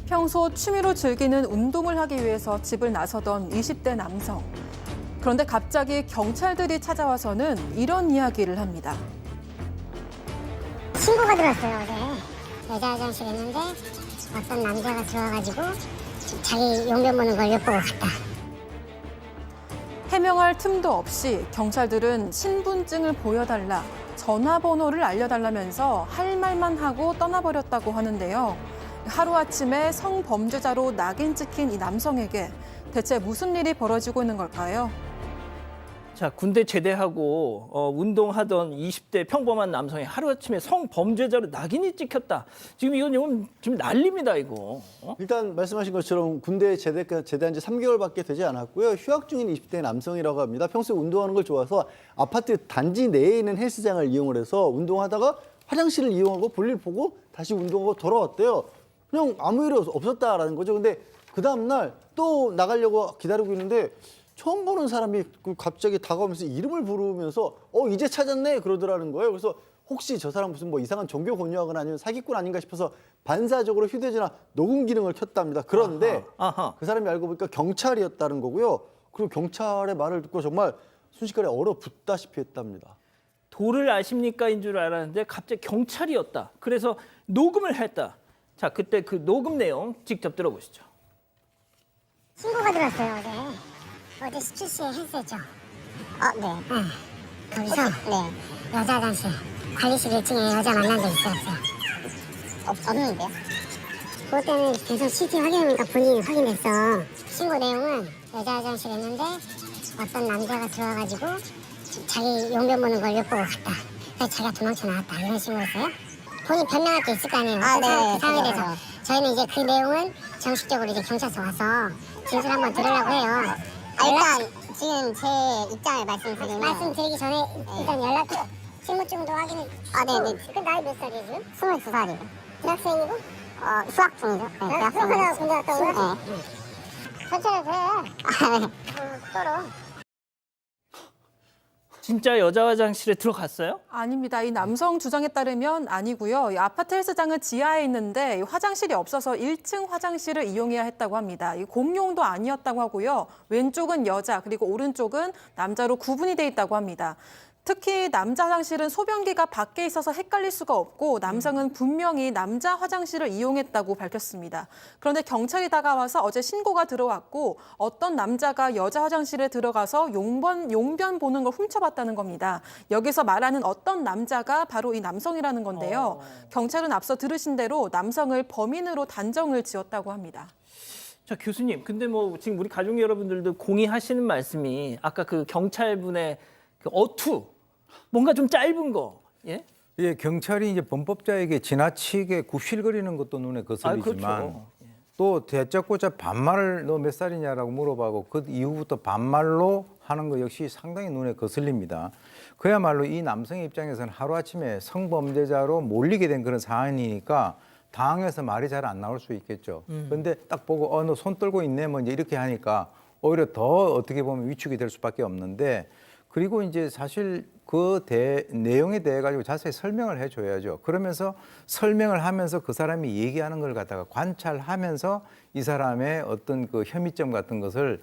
평소 취미로 즐기는 운동을 하기 위해서 집을 나서던 20대 남성. 그런데 갑자기 경찰들이 찾아와서는 이런 이야기를 합니다. 신고가 들어왔어요, 어제. 여자 화장실 했는데 어떤 남자가 들어와가지고 자기 용변 보는 걸 엿보고 갔다. 해명할 틈도 없이 경찰들은 신분증을 보여달라, 전화번호를 알려달라면서 할 말만 하고 떠나버렸다고 하는데요. 하루아침에 성범죄자로 낙인 찍힌 이 남성에게 대체 무슨 일이 벌어지고 있는 걸까요? 자, 군대 제대하고 운동하던 20대 평범한 남성이 하루아침에 성범죄자로 낙인이 찍혔다. 지금 이건 지금 난립니다, 이거. 일단 말씀하신 것처럼 군대에 제대한 지 3개월밖에 되지 않았고요. 휴학 중인 20대 남성이라고 합니다. 평소에 운동하는 걸 좋아서 아파트 단지 내에 있는 헬스장을 이용을 해서 운동하다가 화장실을 이용하고 볼일 보고 다시 운동하고 돌아왔대요. 그냥 아무 일이 없었다라는 거죠. 근데 그 다음날 또 나가려고 기다리고 있는데 처음 보는 사람이 갑자기 다가오면서 이름을 부르면서 이제 찾았네 그러더라는 거예요. 그래서 혹시 저 사람 무슨 뭐 이상한 종교 권유하거나 아니면 사기꾼 아닌가 싶어서 반사적으로 휴대전화 녹음 기능을 켰답니다. 그런데 아하. 그 사람이 알고 보니까 경찰이었다는 거고요. 그리고 경찰의 말을 듣고 정말 순식간에 얼어붙다시피 했답니다. 도를 아십니까인 줄 알았는데 갑자기 경찰이었다. 그래서 녹음을 했다. 자, 그때 그 녹음 내용 직접 들어보시죠. 신고가 들어왔어요, 어제 17시에 헬스했죠. 네. 거기서 여자 화장실 관리실 1층에 여자 만난 적 있어요, 없어요? 없는데요? 그것 때문에 계속 CCTV 확인해보니까 본인이 확인했어. 신고 내용은 여자 화장실 했는데 어떤 남자가 들어와가지고 자기 용변 보는 걸 엿보고 갔다. 그래서 자기가 도망쳐 나왔다. 이런 신고였어요? 본인 변명할 게 있을 거 아니에요. 그 상황에 대해서. 저희는 이제 그 내용은 정식적으로 이제 경찰서 와서 진술 한번 들으려고 해요. 일단 지금 제 입장을 말씀드리면 말씀드리기 전에 일단 연락 신분증도 확인. 네네. 그 나이 몇 살이에요 지금? 22살이에요. 대학생이고? 수학 중이죠. 네, 수학하다가 군대 갔다 온 거야? 네. 천천히 해. 서로. 진짜 여자 화장실에 들어갔어요? 아닙니다. 이 남성 주장에 따르면 아니고요. 이 아파트 헬스장은 지하에 있는데 화장실이 없어서 1층 화장실을 이용해야 했다고 합니다. 이 공용도 아니었다고 하고요. 왼쪽은 여자 그리고 오른쪽은 남자로 구분이 돼 있다고 합니다. 특히 남자 화장실은 소변기가 밖에 있어서 헷갈릴 수가 없고 남성은 분명히 남자 화장실을 이용했다고 밝혔습니다. 그런데 경찰이 다가와서 어제 신고가 들어왔고 어떤 남자가 여자 화장실에 들어가서 용변 보는 걸 훔쳐봤다는 겁니다. 여기서 말하는 어떤 남자가 바로 이 남성이라는 건데요. 경찰은 앞서 들으신 대로 남성을 범인으로 단정을 지었다고 합니다. 자, 교수님, 근데 뭐 지금 우리 가족 여러분들도 공의하시는 말씀이 아까 그 경찰분의 그 어투, 뭔가 좀 짧은 거, 예? 예, 경찰이 이제 범법자에게 지나치게 굽실거리는 것도 눈에 거슬리지만 그렇죠. 또 대자고자 반말을 너 몇 살이냐라고 물어봐고 그 이후부터 반말로 하는 거 역시 상당히 눈에 거슬립니다. 그야말로 이 남성의 입장에서는 하루아침에 성범죄자로 몰리게 된 그런 상황이니까 당황해서 말이 잘 안 나올 수 있겠죠. 그런데 딱 보고 너 손 떨고 있네 뭐 이제 이렇게 하니까 오히려 더 어떻게 보면 위축이 될 수밖에 없는데 그리고 이제 사실 그 내용에 대해 가지고 자세히 설명을 해줘야죠. 그러면서 설명을 하면서 그 사람이 얘기하는 걸 갖다가 관찰하면서 이 사람의 어떤 그 혐의점 같은 것을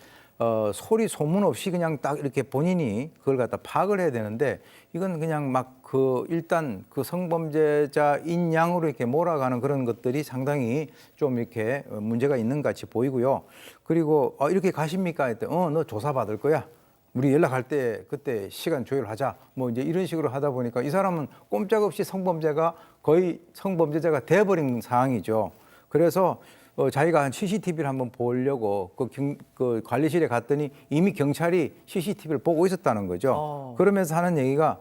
소리 소문 없이 그냥 딱 이렇게 본인이 그걸 갖다 파악을 해야 되는데 이건 그냥 막 일단 그 성범죄자인 양으로 이렇게 몰아가는 그런 것들이 상당히 좀 이렇게 문제가 있는 것 같이 보이고요. 그리고 이렇게 가십니까? 했더니 너 조사받을 거야. 우리 연락할 때 그때 시간 조율하자. 뭐 이제 이런 식으로 하다 보니까 이 사람은 꼼짝없이 성범죄가 거의 성범죄자가 돼버린 상황이죠. 그래서 자기가 한 CCTV를 한번 보려고 그 관리실에 갔더니 이미 경찰이 CCTV를 보고 있었다는 거죠. 그러면서 하는 얘기가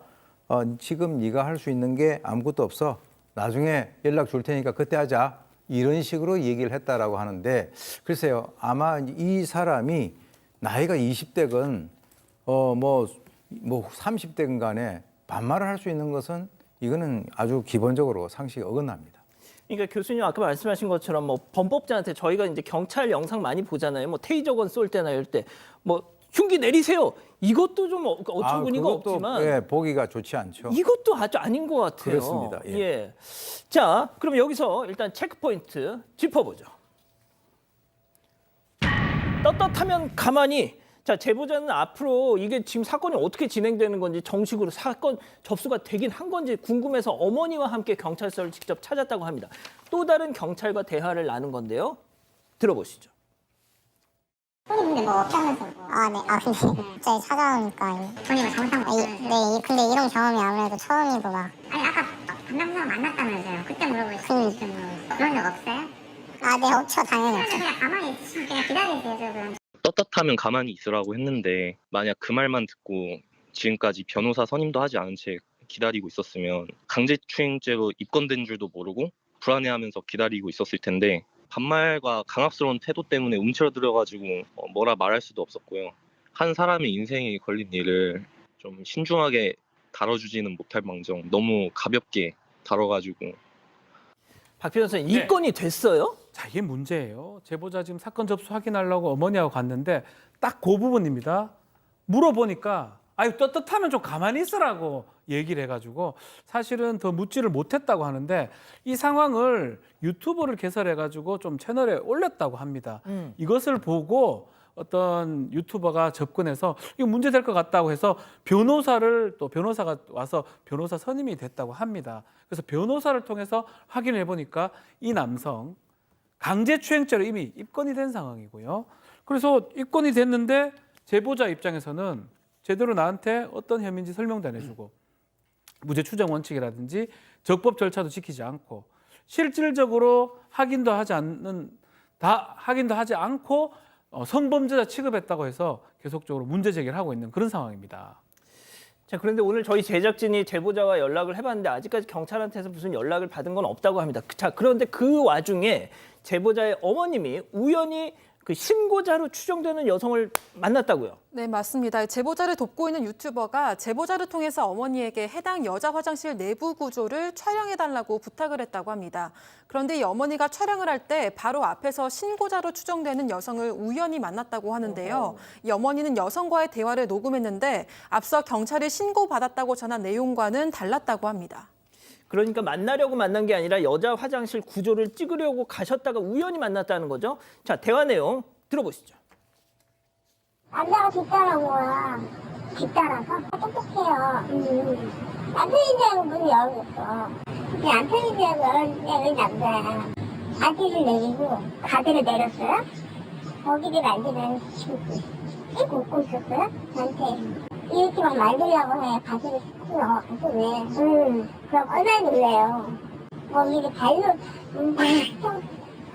지금 네가 할 수 있는 게 아무것도 없어. 나중에 연락 줄 테니까 그때 하자. 이런 식으로 얘기를 했다라고 하는데 글쎄요. 아마 이 사람이 나이가 20대건 뭐 30대건 간에 반말을 할 수 있는 것은 이거는 아주 기본적으로 상식에 어긋납니다. 그러니까 교수님 아까 말씀하신 것처럼 뭐 범법자한테 저희가 이제 경찰 영상 많이 보잖아요. 뭐 테이저건 쏠 때나 이럴 때 뭐 흉기 내리세요. 이것도 좀 어처구니가 없지만 예, 보기가 좋지 않죠. 이것도 아주 아닌 것 같아요. 그렇습니다. 예. 자, 그럼 여기서 일단 체크포인트 짚어보죠. 떳떳하면 가만히. 자, 제보자는 앞으로 이게 지금 사건이 어떻게 진행되는 건지 정식으로 사건 접수가 되긴 한 건지 궁금해서 어머니와 함께 경찰서를 직접 찾았다고 합니다. 또 다른 경찰과 대화를 나눈 건데요. 들어보시죠. 손님인데 뭐 없다면서. 아, 네. 아, 근데 갑자기 찾아오니까. 본인은 정상 네, 근데 이런 경험이 아무래도 처음이고 막. 아니, 아까 담당자 만났다면서요. 그때 물어보셨어요. 그런 적 없어요? 아, 네, 없죠. 당연히 없죠. 그냥 가만히 있으시면 그냥 기다리세요, 지금. 떳떳하면 가만히 있으라고 했는데 만약 그 말만 듣고 지금까지 변호사 선임도 하지 않은 채 기다리고 있었으면 강제추행죄로 입건된 줄도 모르고 불안해하면서 기다리고 있었을 텐데 반말과 강압스러운 태도 때문에 움츠러들어가지고 뭐라 말할 수도 없었고요. 한 사람의 인생에 걸린 일을 좀 신중하게 다뤄주지는 못할 망정 너무 가볍게 다뤄가지고. 박 변호사님, 네. 입건이 됐어요? 자, 이게 문제예요. 제보자 지금 사건 접수 확인하려고 어머니하고 갔는데 딱 그 부분입니다. 물어보니까 아유 떳떳하면 좀 가만히 있으라고 얘기를 해가지고 사실은 더 묻지를 못했다고 하는데 이 상황을 유튜브를 개설해가지고 좀 채널에 올렸다고 합니다. 이것을 보고 어떤 유튜버가 접근해서 이거 문제될 것 같다고 해서 변호사가 와서 변호사 선임이 됐다고 합니다. 그래서 변호사를 통해서 확인을 해보니까 이 남성 강제추행죄로 이미 입건이 된 상황이고요. 그래서 입건이 됐는데 제보자 입장에서는 제대로 나한테 어떤 혐의인지 설명도 안 해주고 무죄 추정 원칙이라든지 적법 절차도 지키지 않고 실질적으로 확인도 하지 않고 성범죄자 취급했다고 해서 계속적으로 문제 제기를 하고 있는 그런 상황입니다. 자, 그런데 오늘 저희 제작진이 제보자와 연락을 해봤는데 아직까지 경찰한테서 무슨 연락을 받은 건 없다고 합니다. 자, 그런데 그 와중에 제보자의 어머님이 우연히 그 신고자로 추정되는 여성을 만났다고요. 네, 맞습니다. 제보자를 돕고 있는 유튜버가 제보자를 통해서 어머니에게 해당 여자 화장실 내부 구조를 촬영해달라고 부탁을 했다고 합니다. 그런데 이 어머니가 촬영을 할 때 바로 앞에서 신고자로 추정되는 여성을 우연히 만났다고 하는데요. 이 어머니는 여성과의 대화를 녹음했는데 앞서 경찰에 신고받았다고 전한 내용과는 달랐다고 합니다. 그러니까 만나려고 만난 게 아니라 여자 화장실 구조를 찍으려고 가셨다가 우연히 만났다는 거죠. 자, 대화 내용 들어보시죠. 남자가 뒤따라온 거야. 뒤따라서? 똑똑해요. 남편인 줄 알고 문을 열어줬어. 근데 남편인 줄 알고 열었는데 왜 남자야. 바지를 내리고 가드를 내렸어요. 거기를 만지면 씩 웃고 있었어요. 저한테. 이렇게 막 만들려고 해. 바지를 쑥 넣어. 그래서 왜? 그럼 얼마나 놀래요. 이렇게 발로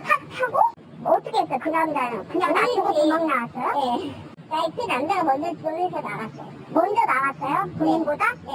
탁 하고? 어떻게 했어? 그 남자는 그냥 놔두고 도망 나왔어요? 네. 그 남자가 먼저 놀래서 나갔어요. 먼저 나갔어요? 본인보다? 네.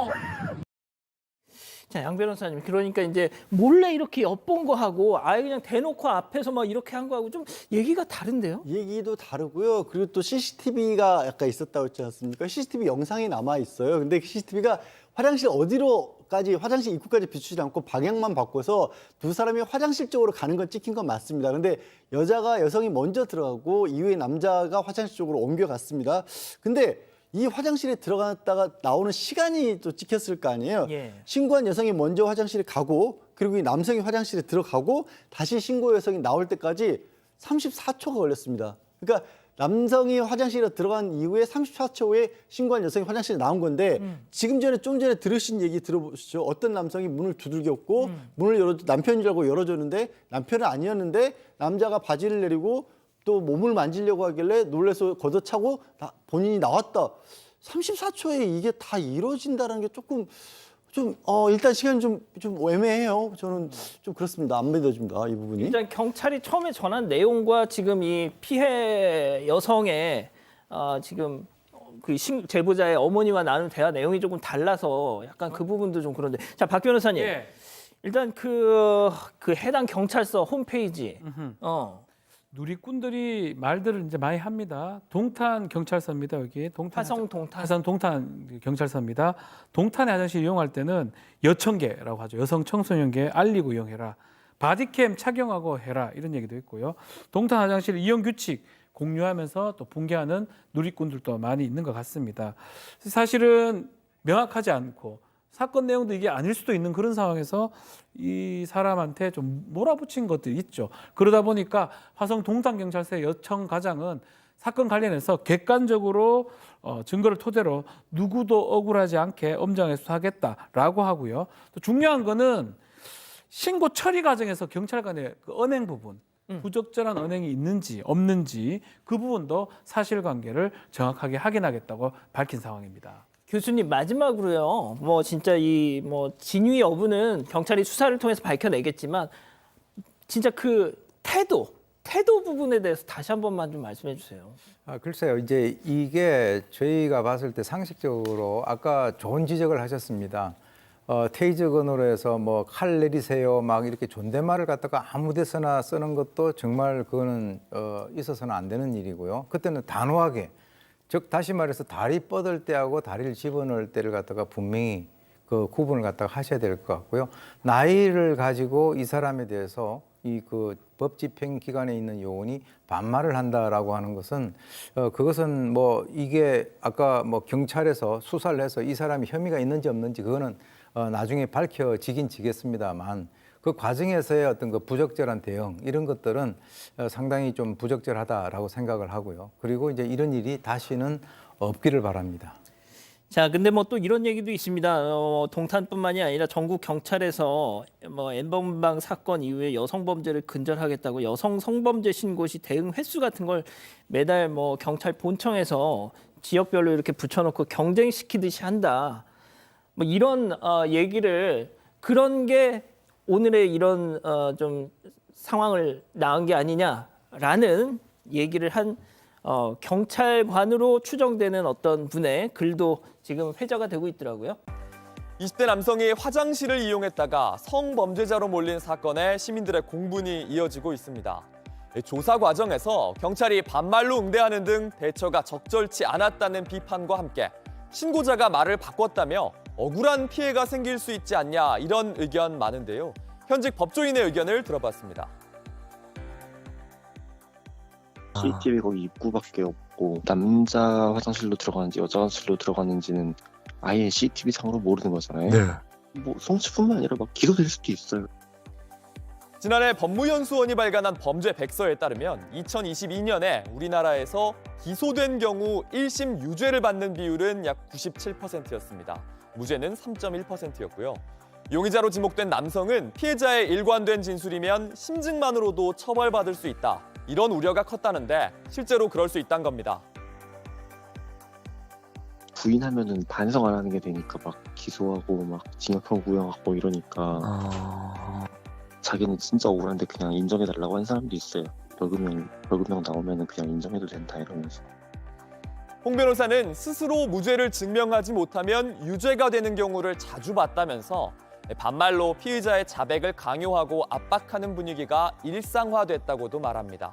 자, 양 변호사님, 그러니까 이제 몰래 이렇게 엿본 거 하고 아예 그냥 대놓고 앞에서 막 이렇게 한 거하고 좀 얘기가 다른데요? 얘기도 다르고요. 그리고 또 CCTV가 약간 있었다고 했지 않습니까? CCTV 영상이 남아 있어요. 근데 그 CCTV가 화장실 어디로까지 화장실 입구까지 비추지 않고 방향만 바꿔서 두 사람이 화장실 쪽으로 가는 건 찍힌 건 맞습니다. 근데 여성이 먼저 들어가고 이후에 남자가 화장실 쪽으로 옮겨갔습니다. 근데 이 화장실에 들어갔다가 나오는 시간이 또 찍혔을 거 아니에요. 예. 신고한 여성이 먼저 화장실에 가고 그리고 이 남성이 화장실에 들어가고 다시 신고 여성이 나올 때까지 34초가 걸렸습니다. 그러니까 남성이 화장실에 들어간 이후에 34초 후에 신고한 여성이 화장실에 나온 건데 좀 전에 들으신 얘기 들어보시죠. 어떤 남성이 문을 두들겼고 문을 남편인 줄 알고 열어줬는데 남편은 아니었는데 남자가 바지를 내리고 또 몸을 만지려고 하길래 놀라서 걷어차고 본인이 나왔다. 34초에 이게 다 이루어진다는 게 조금 일단 시간이 좀 애매해요. 저는 좀 그렇습니다. 안 믿어집니다. 이 부분이. 일단 경찰이 처음에 전한 내용과 지금 이 피해 여성의 지금 그 제보자의 어머니와 나눈 대화 내용이 조금 달라서 약간 그 부분도 좀 그런데. 자, 박 변호사님. 예. 일단 그 해당 경찰서 홈페이지. 누리꾼들이 말들을 이제 많이 합니다. 동탄 경찰서입니다. 여기 화성 동탄. 화성 동탄 경찰서입니다. 동탄의 화장실 이용할 때는 여청계라고 하죠. 여성 청소년계 알리고 이용해라. 바디캠 착용하고 해라. 이런 얘기도 있고요. 동탄 화장실 이용 규칙 공유하면서 또 붕괴하는 누리꾼들도 많이 있는 것 같습니다. 사실은 명확하지 않고 사건 내용도 이게 아닐 수도 있는 그런 상황에서 이 사람한테 좀 몰아붙인 것들이 있죠. 그러다 보니까 화성 동탄경찰서의 여청 과장은 사건 관련해서 객관적으로 증거를 토대로 누구도 억울하지 않게 엄정하게 수사하겠다라고 하고요. 또 중요한 거는 신고 처리 과정에서 경찰 간의 그 언행 부분, 부적절한 언행이 있는지 없는지 그 부분도 사실관계를 정확하게 확인하겠다고 밝힌 상황입니다. 교수님 마지막으로요. 뭐 진짜 이 뭐 진위 여부는 경찰이 수사를 통해서 밝혀내겠지만 진짜 그 태도 부분에 대해서 다시 한 번만 좀 말씀해 주세요. 글쎄요. 이제 이게 저희가 봤을 때 상식적으로 아까 좋은 지적을 하셨습니다. 테이저건으로 해서 뭐 칼 내리세요 막 이렇게 존댓말을 갖다가 아무 데서나 쓰는 것도 정말 그거는 있어서는 안 되는 일이고요. 그때는 단호하게, 즉 다시 말해서 다리 뻗을 때하고 다리를 집어넣을 때를 갖다가 분명히 그 구분을 갖다가 하셔야 될 것 같고요. 나이를 가지고 이 사람에 대해서 이 그 법 집행 기관에 있는 요원이 반말을 한다라고 하는 것은 그것은 뭐 이게 아까 뭐 경찰에서 수사를 해서 이 사람이 혐의가 있는지 없는지 그거는 나중에 밝혀지긴 지겠습니다만 그 과정에서의 어떤 그 부적절한 대응 이런 것들은 상당히 좀 부적절하다라고 생각을 하고요. 그리고 이제 이런 일이 다시는 없기를 바랍니다. 자, 근데 뭐 또 이런 얘기도 있습니다. 동탄뿐만이 아니라 전국 경찰에서 뭐 N번방 사건 이후에 여성 범죄를 근절하겠다고 여성 성범죄 신고 시 대응 횟수 같은 걸 매달 뭐 경찰 본청에서 지역별로 이렇게 붙여놓고 경쟁시키듯이 한다. 뭐 이런 얘기를 그런 게 오늘의 이런 좀 상황을 낳은 게 아니냐라는 얘기를 한 경찰관으로 추정되는 어떤 분의 글도 지금 회자가 되고 있더라고요. 20대 남성이 화장실을 이용했다가 성범죄자로 몰린 사건에 시민들의 공분이 이어지고 있습니다. 조사 과정에서 경찰이 반말로 응대하는 등 대처가 적절치 않았다는 비판과 함께 신고자가 말을 바꿨다며 억울한 피해가 생길 수 있지 않냐 이런 의견 많은데요. 현직 법조인의 의견을 들어봤습니다. CCTV 거기 입구밖에 없고 남자 화장실로 들어가는지 여자 화장실로 들어가는지는 아예 CCTV 상으로 모르는 거잖아요. 뭐 성추뿐만 아니라 막 기소될 수도 있어요. 지난해 법무연수원이 발간한 범죄 백서에 따르면 2022년에 우리나라에서 기소된 경우 1심 유죄를 받는 비율은 약 97%였습니다. 무죄는 3.1%였고요. 용의자로 지목된 남성은 피해자의 일관된 진술이면 심증만으로도 처벌받을 수 있다. 이런 우려가 컸다는데 실제로 그럴 수 있다는 겁니다. 부인하면은 반성 안 하는 게 되니까 막 기소하고 막 징역형 구형하고 이러니까 자기는 진짜 억울한데 그냥 인정해달라고 하는 사람도 있어요. 벌금형 나오면은 그냥 인정해도 된다 이러면서. 홍 변호사는 스스로 무죄를 증명하지 못하면 유죄가 되는 경우를 자주 봤다면서 반말로 피의자의 자백을 강요하고 압박하는 분위기가 일상화됐다고도 말합니다.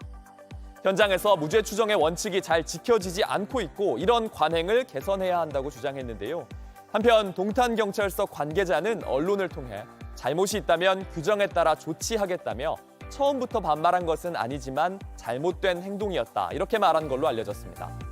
현장에서 무죄 추정의 원칙이 잘 지켜지지 않고 있고 이런 관행을 개선해야 한다고 주장했는데요. 한편 동탄경찰서 관계자는 언론을 통해 잘못이 있다면 규정에 따라 조치하겠다며 처음부터 반말한 것은 아니지만 잘못된 행동이었다 이렇게 말한 걸로 알려졌습니다.